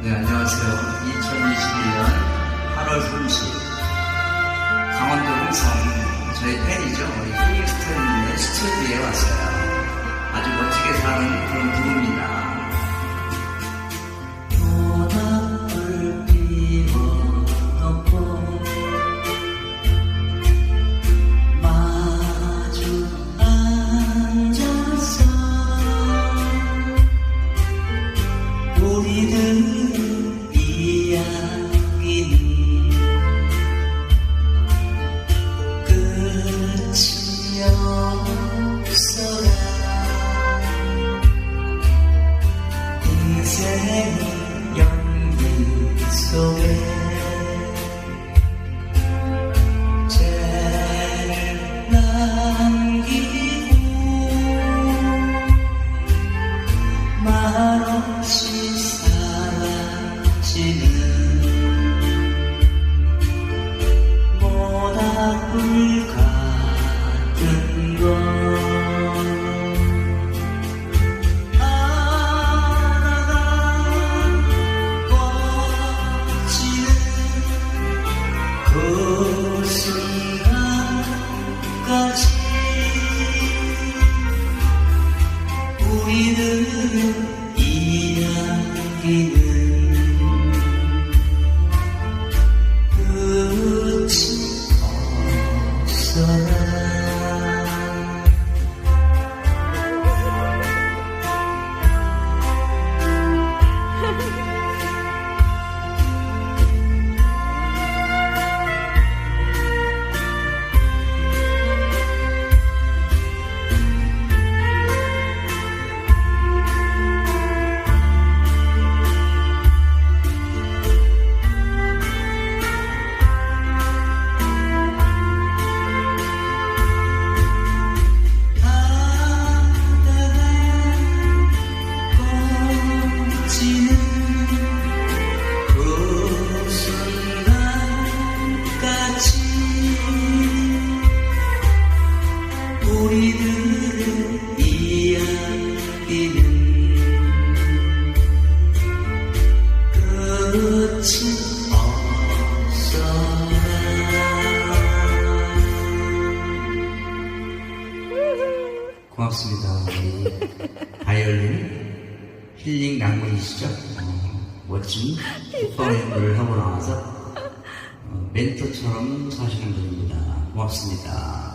네, 안녕하세요. 2021년 8월 30일 강원도 홍성 저희 팬이죠. 우리 힐링스톤의 스튜디오에 왔어요. 아주 멋지게 사는 그런 부부입니다. 모닥불 피워놓고 마주 앉아서 우리들 이야기는 끝이 없어라. 인생의 연기 속에 죄를 남기고 말없이 사라지는 모닥불 같은 것. 그 순간까지 우리들의 이야기는 끝이 없어라. 우리들의 이야기는 끝이 없어라. 고맙습니다. 우리 바이올린 힐링 낭만이시죠? 멋진 뒷방을 하고 나와서 멘토처럼 사시는 분입니다. 고맙습니다.